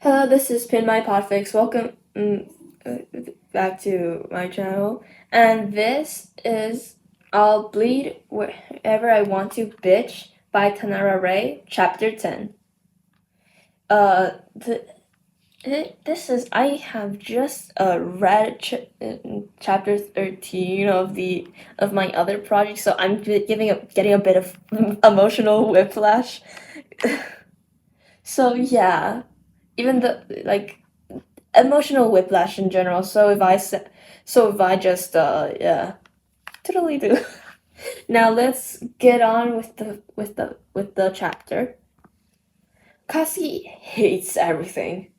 Hello, this is Pin My Podfic. Welcome back to my channel. And this is I'll Bleed Wherever I Want to Bitch by TanaraRay, Chapter 10. I have just read chapter 13 of my other project, so I'm getting a bit of emotional whiplash. So yeah, even the emotional whiplash in general. So if I just yeah, totally do. Now let's get on with the chapter. Kasi hates everything.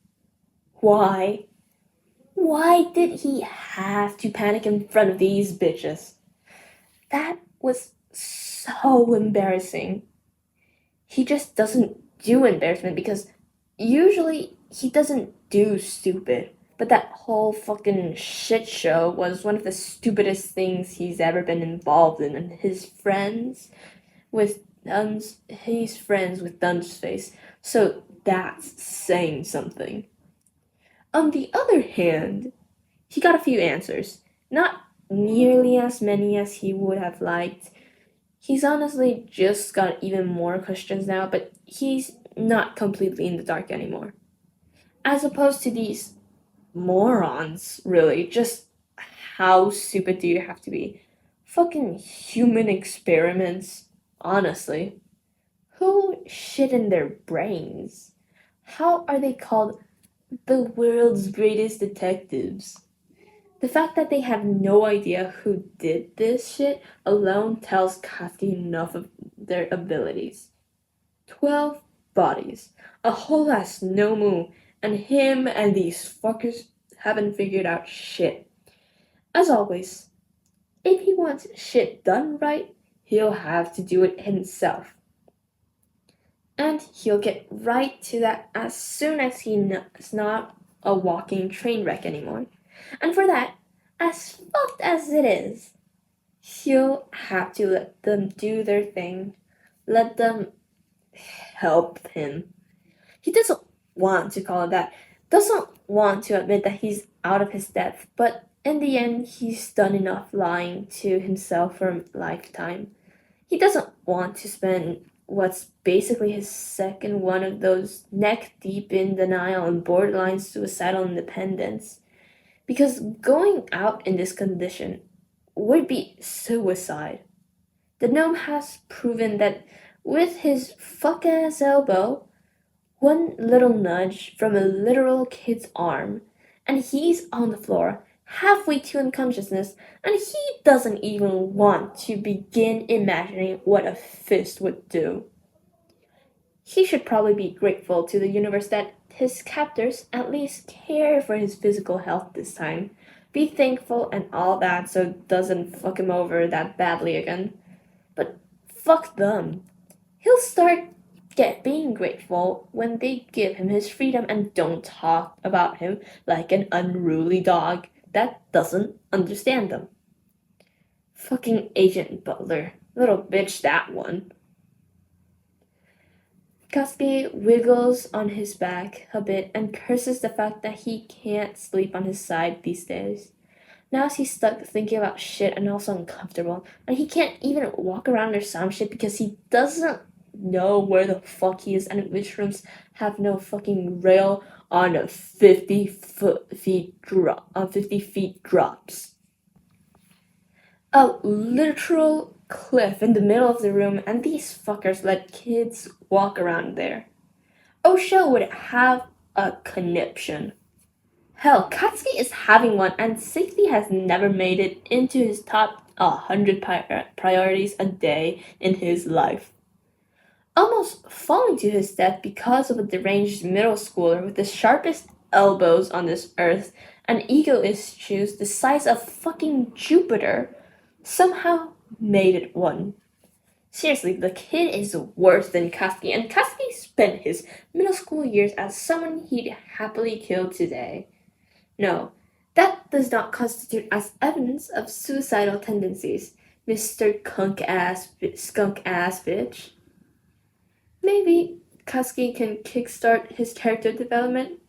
Why? Why did he have to panic in front of these bitches? That was so embarrassing. He just doesn't do embarrassment because usually he doesn't do stupid. But that whole fucking shit show was one of the stupidest things he's ever been involved in, and he's friends with Dun's face, so that's saying something. On the other hand, he got a few answers. Not nearly as many as he would have liked. He's honestly just got even more questions now, but he's not completely in the dark anymore. As opposed to these morons, really. Just how stupid do you have to be? Fucking human experiments, honestly. Who shit in their brains? How are they called the world's greatest detectives? The fact that they have no idea who did this shit alone tells Kathy enough of their abilities. 12 bodies, a whole ass Nomu, and him and these fuckers haven't figured out shit. As always, if he wants shit done right, he'll have to do it himself. And he'll get right to that as soon as he's not a walking train wreck anymore. And for that, as fucked as it is, he'll have to let them do their thing. Let them help him. He doesn't want to call it that, doesn't want to admit that he's out of his depth, but in the end, he's done enough lying to himself for a lifetime. He doesn't want to spend what's basically his second one of those neck deep in denial and borderline suicidal independence. Because going out in this condition would be suicide. The gnome has proven that with his fuck ass elbow, one little nudge from a literal kid's arm, and he's on the floor, halfway to unconsciousness, and he doesn't even want to begin imagining what a fist would do. He should probably be grateful to the universe that his captors at least care for his physical health this time. Be thankful and all that so it doesn't fuck him over that badly again. But fuck them. He'll start being grateful when they give him his freedom and don't talk about him like an unruly dog that doesn't understand them. Fucking Agent Butler. Little bitch, that one. Kaspi wiggles on his back a bit and curses the fact that he can't sleep on his side these days. Now he's stuck thinking about shit and also uncomfortable, and he can't even walk around or sound shit because he doesn't know where the fuck he is and which rooms have no fucking rail on a 50 feet drops. A literal cliff in the middle of the room, and these fuckers let kids walk around there. Osho would have a conniption. Hell, Katsuki is having one, and safety has never made it into his top 100 priorities a day in his life. Almost falling to his death because of a deranged middle schooler with the sharpest elbows on this earth and ego issues the size of fucking Jupiter somehow made it one. Seriously, the kid is worse than Katsuki, and Katsuki spent his middle school years as someone he'd happily kill today. No, that does not constitute as evidence of suicidal tendencies, Mr. Skunk ass bitch. Maybe Katsuki can kickstart his character development.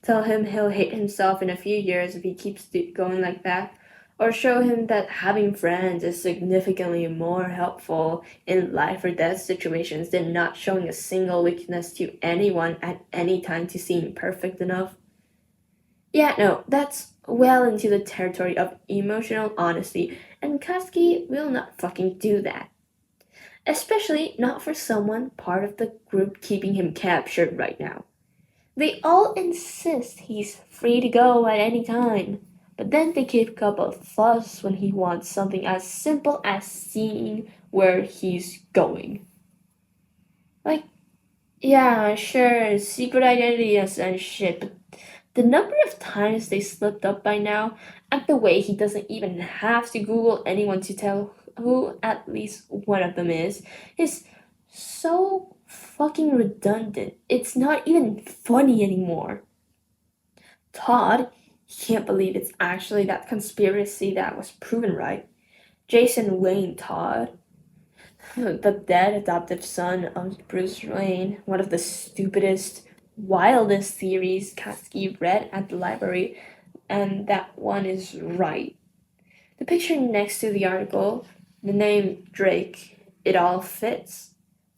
tell him he'll hate himself in a few years if he keeps going like that, or show him that having friends is significantly more helpful in life or death situations than not showing a single weakness to anyone at any time to seem perfect enough. Yeah, no, that's well into the territory of emotional honesty, and Katsuki will not fucking do that. Especially not for someone part of the group keeping him captured right now. They all insist he's free to go at any time, but then they kick up a fuss when he wants something as simple as seeing where he's going. Like, yeah, sure, secret identities and shit, but the number of times they slipped up by now, and the way he doesn't even have to Google anyone to tell who at least one of them is so fucking redundant. It's not even funny anymore. Todd, he can't believe it's actually that conspiracy that was proven right. Jason Wayne Todd, the dead adoptive son of Bruce Wayne, one of the stupidest, wildest theories Katsuki read at the library, and that one is right. The picture next to the article, the name Drake, it all fits.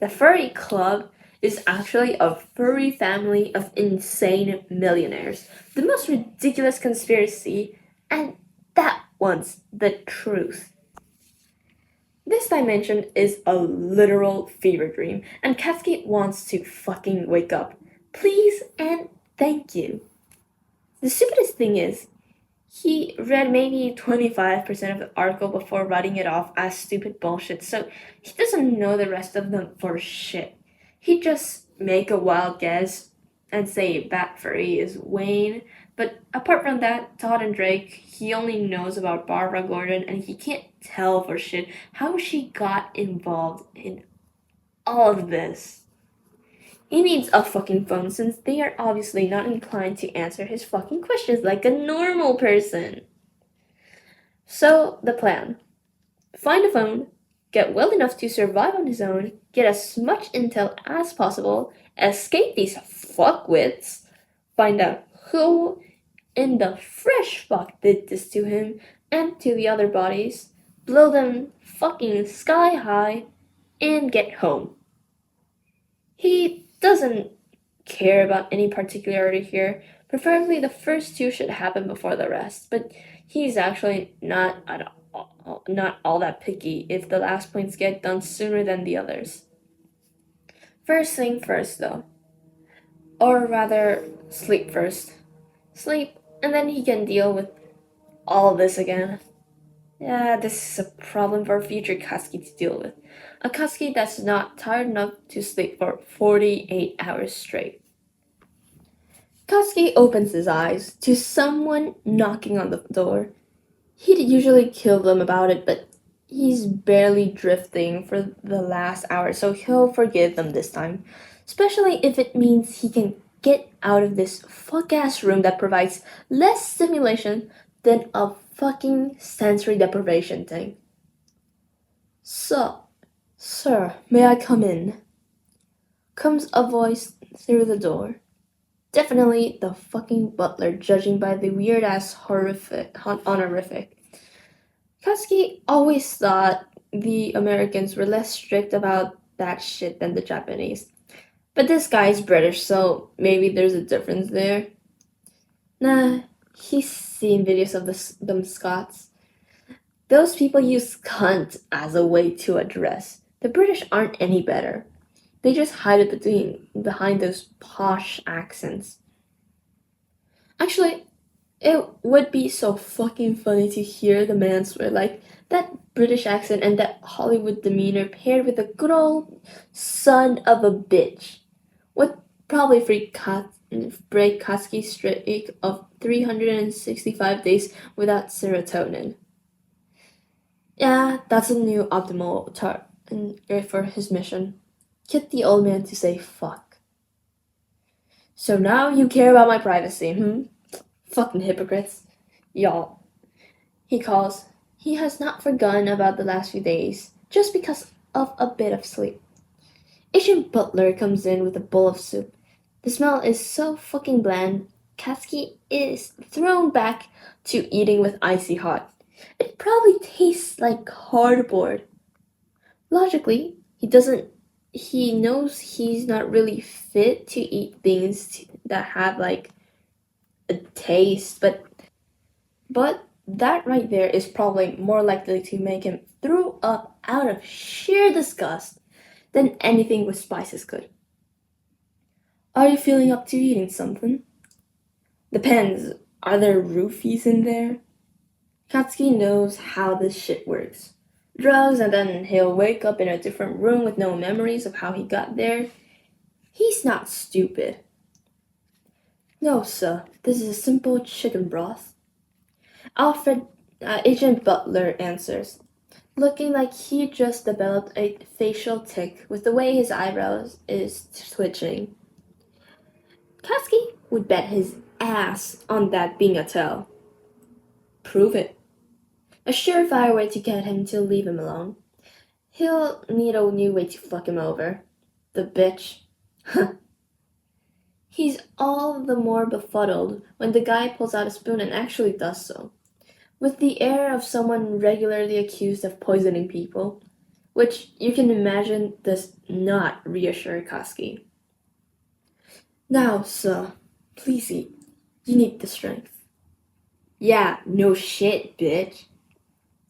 The furry club is actually a furry family of insane millionaires. The most ridiculous conspiracy, and that one's the truth. This dimension is a literal fever dream, and Katsuki wants to fucking wake up. Please and thank you. The stupidest thing is, he read maybe 25% of the article before writing it off as stupid bullshit, so he doesn't know the rest of them for shit. He'd just make a wild guess and say Bat Furry is Wayne, but apart from that, Todd and Drake, he only knows about Barbara Gordon and he can't tell for shit how she got involved in all of this. He needs a fucking phone since they are obviously not inclined to answer his fucking questions like a normal person. So, the plan. Find a phone, get well enough to survive on his own, get as much intel as possible, escape these fuckwits, find out who in the fresh fuck did this to him and to the other bodies, blow them fucking sky high, and get home. He doesn't care about any particularity here. Preferably the first two should happen before the rest, but he's actually not all that picky if the last points get done sooner than the others. First thing first, though. Or rather, sleep first. Sleep, and then he can deal with all this again. Yeah, this is a problem for a future Katsuki to deal with. A Katsuki that's not tired enough to sleep for 48 hours straight. Katsuki opens his eyes to someone knocking on the door. He'd usually kill them about it, but he's barely drifting for the last hour, so he'll forgive them this time. Especially if it means he can get out of this fuck-ass room that provides less stimulation than a fucking sensory deprivation thing. So, sir, may I come in? Comes a voice through the door. Definitely the fucking butler, judging by the weird-ass honorific. Katsuki always thought the Americans were less strict about that shit than the Japanese. But this guy's British, so maybe there's a difference there. Nah, he's seen videos of them Scots. Those people use cunt as a way to address. The British aren't any better. They just hide it behind those posh accents. Actually, it would be so fucking funny to hear the man swear like that British accent and that Hollywood demeanor paired with a good old son of a bitch would probably break Katsuki's streak of 365 days without serotonin. Yeah, that's a new optimal target for his mission. Get the old man to say fuck. So now you care about my privacy, Fucking hypocrites. Y'all. He calls. He has not forgotten about the last few days, just because of a bit of sleep. Asian butler comes in with a bowl of soup. The smell is so fucking bland, Katsuki is thrown back to eating with icy hot. It probably tastes like cardboard. Logically, he knows he's not really fit to eat things that have like a taste, but that right there is probably more likely to make him throw up out of sheer disgust than anything with spices could. Are you feeling up to eating something? Depends. Are there roofies in there? Katsuki knows how this shit works. Drugs, and then he'll wake up in a different room with no memories of how he got there. He's not stupid. No, sir. This is a simple chicken broth. Agent Butler answers, looking like he just developed a facial tic with the way his eyebrows is twitching. Katsuki would bet his ass on that being a tell. Prove it. A surefire way to get him to leave him alone. He'll need a new way to fuck him over. The bitch. He's all the more befuddled when the guy pulls out a spoon and actually does so, with the air of someone regularly accused of poisoning people, which you can imagine does not reassure Katsuki. Now, sir, please eat. You need the strength. Yeah, no shit, bitch.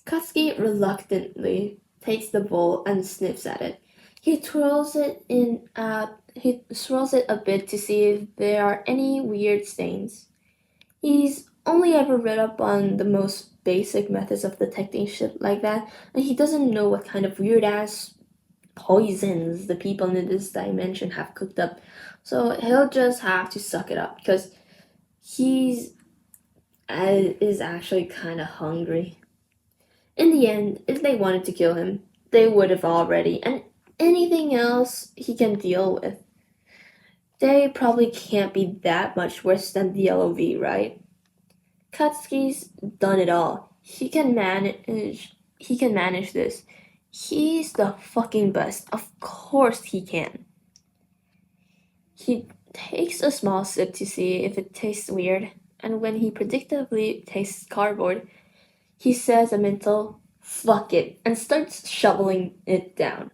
Katsuki reluctantly takes the bowl and sniffs at it. He swirls it a bit to see if there are any weird stains. He's only ever read up on the most basic methods of detecting shit like that, and he doesn't know what kind of weird ass poisons the people in this dimension have cooked up. So he'll just have to suck it up because he's is actually kind of hungry. In the end, if they wanted to kill him, they would have already, and anything else he can deal with. They probably can't be that much worse than the LOV, right? Katsuki's done it all. He can manage this. He's the fucking best. Of course he can. He takes a small sip to see if it tastes weird, and when he predictably tastes cardboard, he says a mental fuck it and starts shoveling it down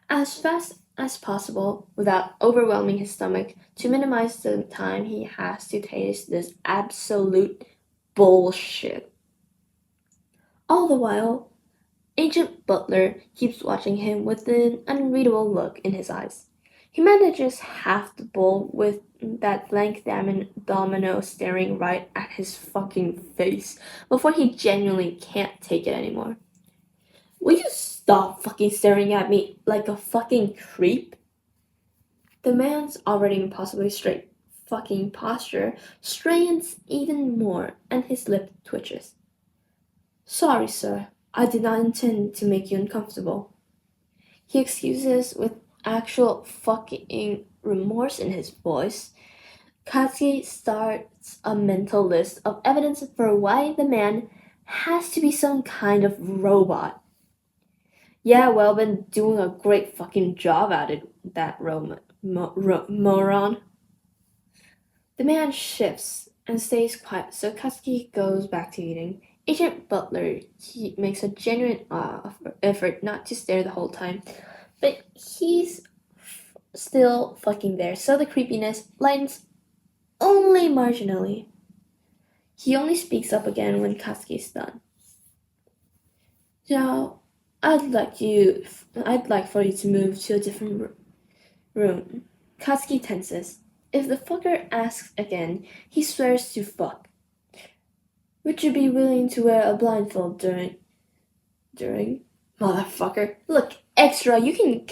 as fast as possible without overwhelming his stomach to minimize the time he has to taste this absolute bullshit. All the while, Agent Butler keeps watching him with an unreadable look in his eyes. He manages half the bowl with that blank domino staring right at his fucking face before he genuinely can't take it anymore. Will you stop fucking staring at me like a fucking creep? The man's already impossibly straight fucking posture strains even more and his lip twitches. Sorry, sir. I did not intend to make you uncomfortable. He excuses with actual fucking remorse in his voice. Katsuki starts a mental list of evidence for why the man has to be some kind of robot. Yeah, well, been doing a great fucking job at it, that moron. The man shifts and stays quiet, so Katsuki goes back to eating. Agent Butler, he makes a genuine effort not to stare the whole time, but he's still fucking there, so the creepiness lightens only marginally. He only speaks up again when Katsuki's done. Now, I'd like for you to move to a different room. Katsuki tenses. If the fucker asks again, he swears to fuck. Would you be willing to wear a blindfold during? Motherfucker. Look, extra, you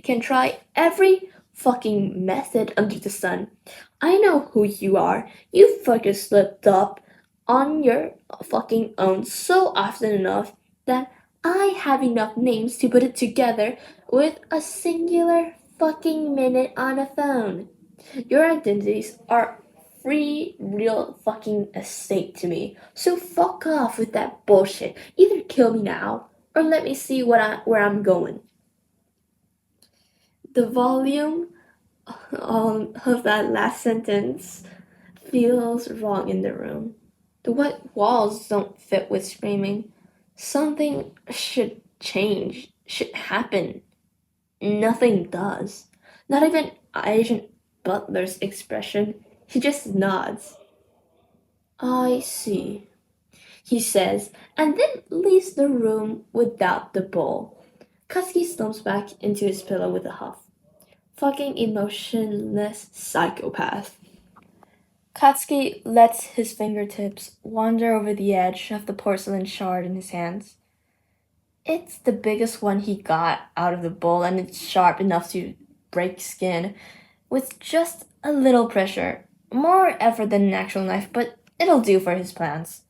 can try every fucking method under the sun. I know who you are. You fuckers slipped up on your fucking own so often enough that I have enough names to put it together with a singular fucking minute on a phone. Your identities are free, real fucking estate to me. So fuck off with that bullshit. Either kill me now or let me see where I'm going. The volume of that last sentence feels wrong in the room. The white walls don't fit with screaming. Something should change, should happen. Nothing does. Not even Agent Butler's expression. He just nods. I see, he says, and then leaves the room without the bowl. Katsuki slumps back into his pillow with a huff. Fucking emotionless psychopath. Katsuki lets his fingertips wander over the edge of the porcelain shard in his hands. It's the biggest one he got out of the bowl, and it's sharp enough to break skin with just a little pressure. More effort than an actual knife, but it'll do for his plans.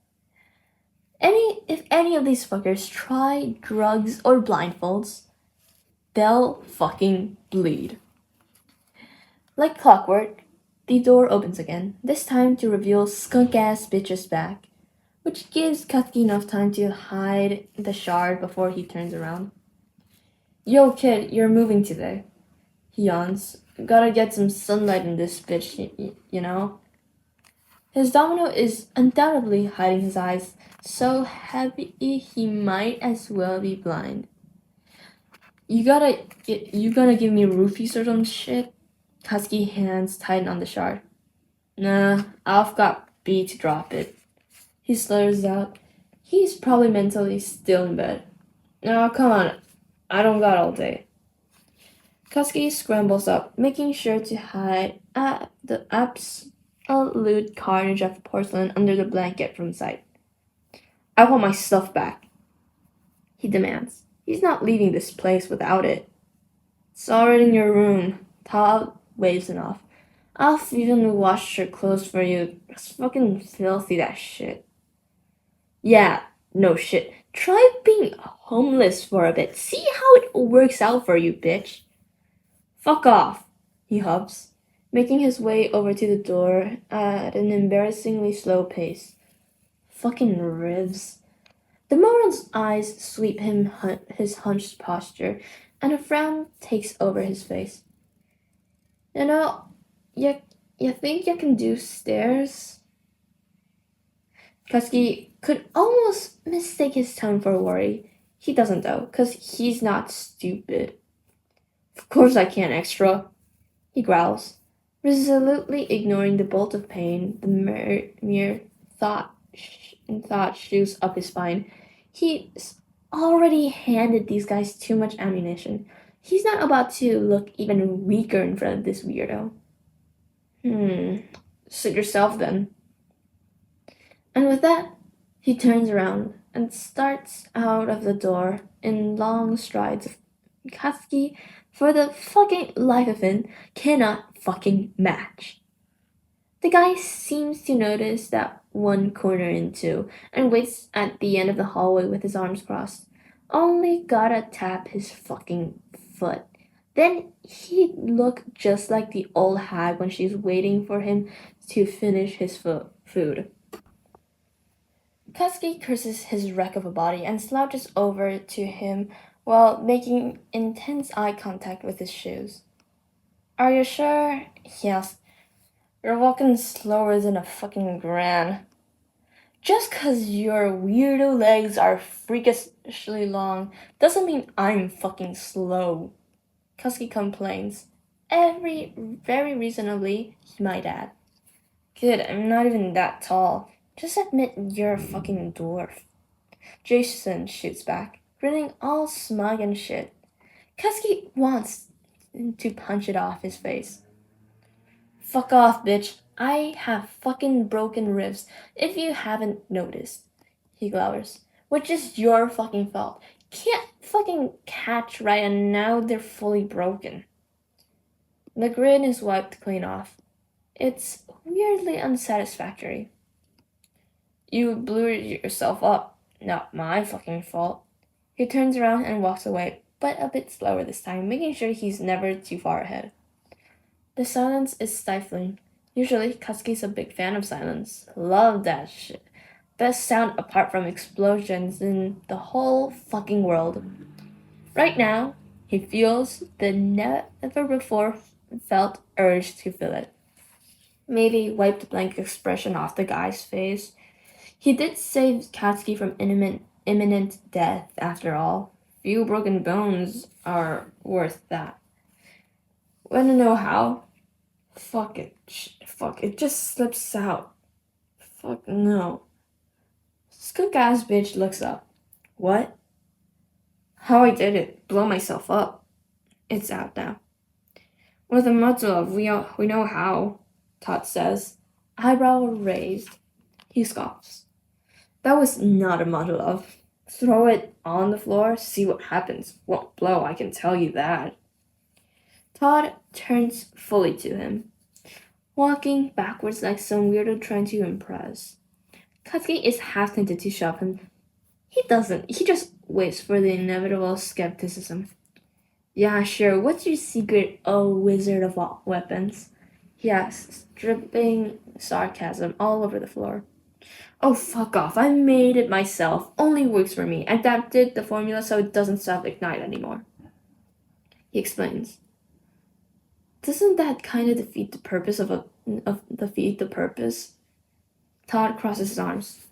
If any of these fuckers try drugs or blindfolds, they'll fucking bleed. Like clockwork, the door opens again, this time to reveal skunk-ass bitch's back, which gives Katsuki enough time to hide the shard before he turns around. Yo, kid, you're moving today. He yawns. Gotta get some sunlight in this bitch, you know? His domino is undoubtedly hiding his eyes, so heavy he might as well be blind. You gonna give me roofies or some shit? Husky hands tighten on the shard. Nah, I've got B to drop it. He slurs out. He's probably mentally still in bed. Now, come on. I don't got all day. Katsuki scrambles up, making sure to hide the absolute carnage of porcelain under the blanket from sight. I want my stuff back, he demands. He's not leaving this place without it. It's already in your room. Todd waves him off. I'll even wash your clothes for you. It's fucking filthy, that shit. Yeah, no shit. Try being homeless for a bit. See how it works out for you, bitch. Fuck off, he huffs, making his way over to the door at an embarrassingly slow pace. Fucking ribs. The moron's eyes sweep his hunched posture, and a frown takes over his face. You know, you think you can do stairs? Katsuki could almost mistake his tone for worry. He doesn't though, 'cause he's not stupid. Of course I can, extra, he growls, resolutely ignoring the bolt of pain the mere thought shoots up his spine. He's already handed these guys too much ammunition. He's not about to look even weaker in front of this weirdo. Sit yourself then. And with that, he turns around and starts out of the door in long strides. Katsuki, for the fucking life of him, cannot fucking match. The guy seems to notice that one corner into and waits at the end of the hallway with his arms crossed. Only gotta tap his fucking foot. Then he'd look just like the old hag when she's waiting for him to finish his food. Katsuki curses his wreck of a body and slouches over to him while making intense eye contact with his shoes. Are you sure? He asks. You're walking slower than a fucking gran. Just 'cause your weirdo legs are freakishly long doesn't mean I'm fucking slow, Katsuki complains. Very reasonably, he might add. Kid, I'm not even that tall. Just admit you're a fucking dwarf. Jason shoots back, grinning all smug and shit. Katsuki wants to punch it off his face. Fuck off, bitch. I have fucking broken ribs, if you haven't noticed, he glowers. Which is your fucking fault. Can't fucking catch right and now they're fully broken. The grin is wiped clean off. It's weirdly unsatisfactory. You blew yourself up. Not my fucking fault. He turns around and walks away, but a bit slower this time, making sure he's never too far ahead. The silence is stifling. Usually, Katsuki's a big fan of silence. Love that shit. Best sound apart from explosions in the whole fucking world. Right now, he feels the never before felt urge to feel it. maybe wipe the blank expression off the guy's face. He did save Katsuki from imminent death, after all. Few broken bones are worth that. Wanna know how? Fuck it. Fuck, it just slips out. Fuck no. Skook ass bitch looks up. What? How I did it. Blow myself up. It's out now. With a muzzle, we know how, Todd says. Eyebrow raised. He scoffs. That was not a muddle of. Throw it on the floor, see what happens. Won't blow, I can tell you that. Todd turns fully to him, walking backwards like some weirdo trying to impress. Katsuki is half tempted to shove him. He doesn't. He just waits for the inevitable skepticism. Yeah, sure. What's your secret, wizard of all weapons? He asks, dripping sarcasm all over the floor. Oh, fuck off. I made it myself. Only works for me. Adapted the formula so it doesn't self-ignite anymore. He explains. Doesn't that kind of defeat the purpose defeat the purpose? Todd crosses his arms.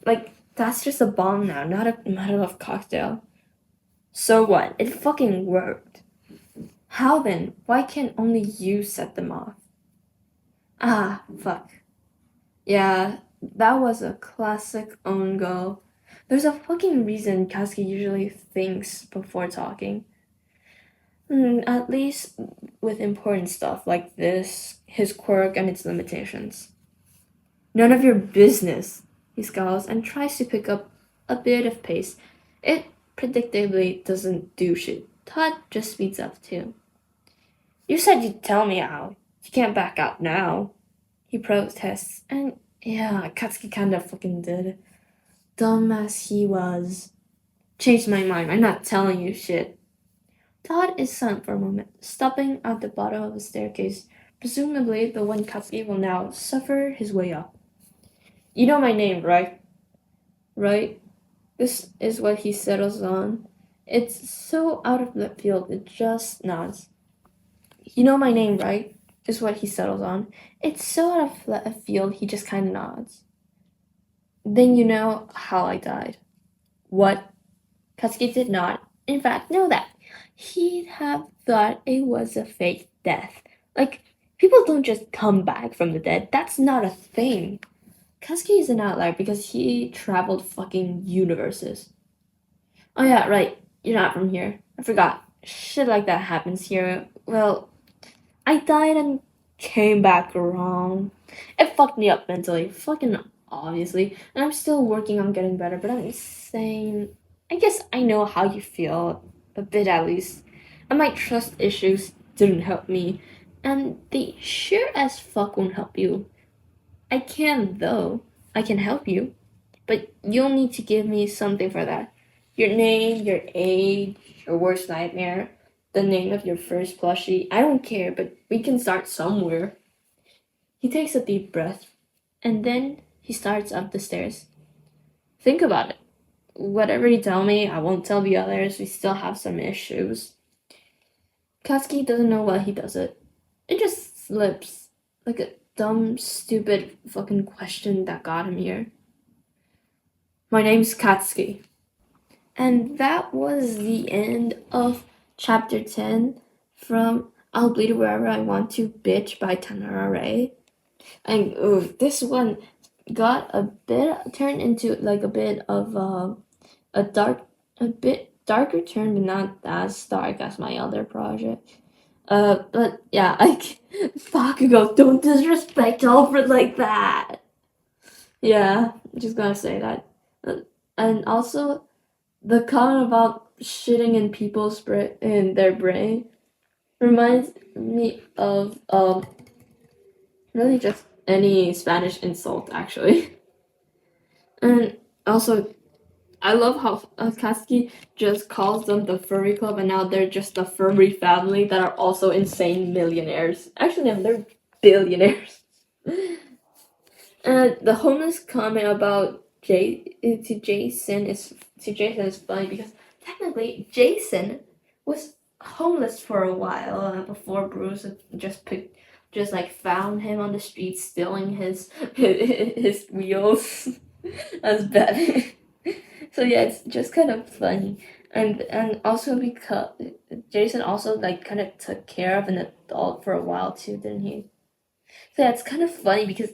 Like, that's just a bomb now, not a matter of cocktail. So what? It fucking worked. How then? Why can't only you set them off? Ah, fuck. Yeah, that was a classic own goal. There's a fucking reason Katsuki usually thinks before talking. At least with important stuff like this, his quirk and its limitations. None of your business, he scowls and tries to pick up a bit of pace. It predictably doesn't do shit. Todd just speeds up too. You said you'd tell me how. You can't back out now. He protests, and yeah, Katsuki kinda fucking did. Dumb as he was. Changed my mind, I'm not telling you shit. Todd is silent for a moment, stopping at the bottom of the staircase, presumably the one Katsuki will now suffer his way up. You know my name, right? Right? This is what he settles on. It's so out of left field, it just nods. You know my name, right? Is what he settles on. It's so out of left field, he just kind of nods. Then you know how I died. What? Katsuki did not, in fact, know that. He'd have thought it was a fake death. Like, people don't just come back from the dead. That's not a thing. Katsuki is an outlier because he traveled fucking universes. Oh yeah, right. You're not from here. I forgot. Shit like that happens here. Well, I died and came back wrong. It fucked me up mentally. Fucking obviously. And I'm still working on getting better, but I'm saying... I guess I know how you feel. A bit at least. And my trust issues didn't help me. And they sure as fuck won't help you. I can, though. I can help you. But you'll need to give me something for that. Your name, your age, your worst nightmare, the name of your first plushie. I don't care, but we can start somewhere. He takes a deep breath, and then he starts up the stairs. Think about it. Whatever you tell me, I won't tell the others. We still have some issues. Katsuki doesn't know why he does it. It just slips, like a dumb, stupid fucking question that got him here. My name's Katsuki. And that was the end of chapter 10 from I'll Bleed Wherever I Want to Bitch by TanaraRay. And this one got turned into like a bit of a bit darker turn, but not as dark as my other project. But yeah, Bakugo, don't disrespect Alfred like that. Yeah, I'm just gonna say that. And also, the comment about shitting in in their brain reminds me of really just any Spanish insult actually. And also, I love how Katsuki just calls them the furry club, and now they're just the furry family that are also insane millionaires. Actually, no, they're billionaires. And the homeless comment about Jason is funny because technically Jason was homeless for a while before Bruce just just like found him on the street stealing his wheels. That's bad. So yeah, it's just kind of funny, and also because Jason also like kind of took care of an adult for a while too, didn't he? So yeah, it's kind of funny because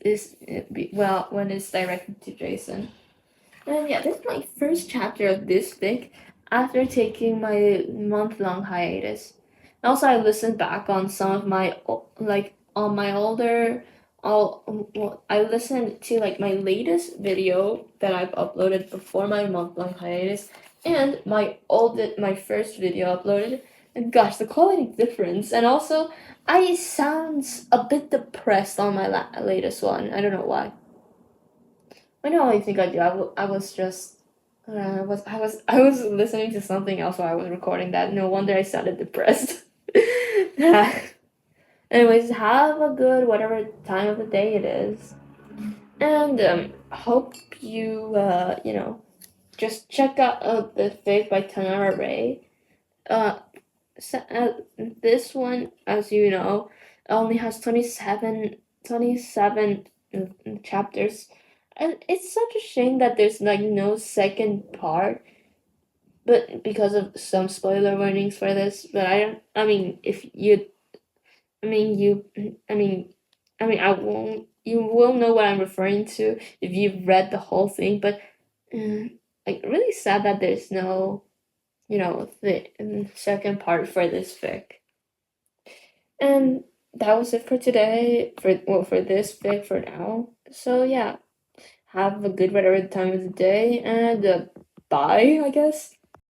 well, when it's directed to Jason. And yeah, this is my first chapter of this fic after taking my month-long hiatus. Also, I listened back on some of my like on my older. I listened to like my latest video that I've uploaded before my month-long hiatus, and my first video uploaded. And gosh, the quality difference, and also I sound a bit depressed on my latest one. I don't know why. I know I think I do. I was just I was listening to something else while I was recording that. No wonder I sounded depressed. Anyways, have a good whatever time of the day it is, and hope you you know just check out the fic by TanaraRay. Uh, this one, as you know, only has 27 chapters. And it's such a shame that there's like no second part, but because of some spoiler warnings for this. But I don't. I mean, if you, I mean you, I mean, I won't. You will know what I'm referring to if you've read the whole thing. But like, really sad that there's no, the second part for this fic. And that was it for today. For this fic for now. So yeah. Have a good whatever time of the day, and bye, I guess.